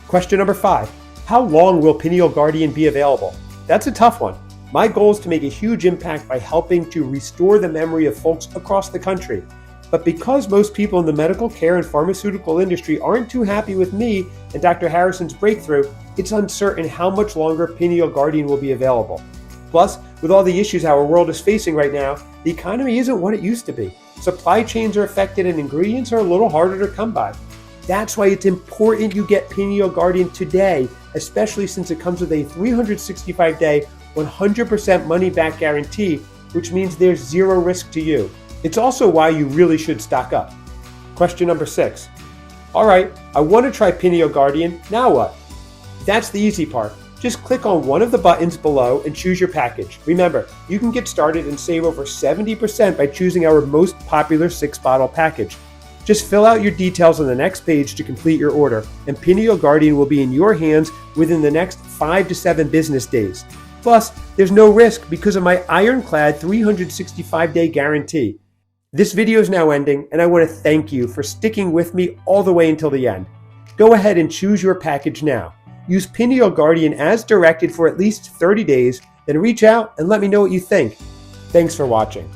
A: Question number 5. How long will Pineal Guardian be available? That's a tough one. My goal is to make a huge impact by helping to restore the memory of folks across the country. But because most people in the medical care and pharmaceutical industry aren't too happy with me and Dr. Harrison's breakthrough, it's uncertain how much longer Pineal Guardian will be available. Plus, with all the issues our world is facing right now, the economy isn't what it used to be. Supply chains are affected and ingredients are a little harder to come by. That's why it's important you get Pineal Guardian today, especially since it comes with a 365-day, 100% money-back guarantee, which means there's zero risk to you. It's also why you really should stock up. Question number 6. All right, I want to try Pineal Guardian, now what? That's the easy part. Just click on one of the buttons below and choose your package. Remember, you can get started and save over 70% by choosing our most popular 6-bottle package. Just fill out your details on the next page to complete your order, and Pineal Guardian will be in your hands within the next 5 to 7 business days. Plus, there's no risk because of my ironclad 365-day guarantee. This video is now ending, and I want to thank you for sticking with me all the way until the end. Go ahead and choose your package now. Use Pineal Guardian as directed for at least 30 days, then reach out and let me know what you think. Thanks for watching.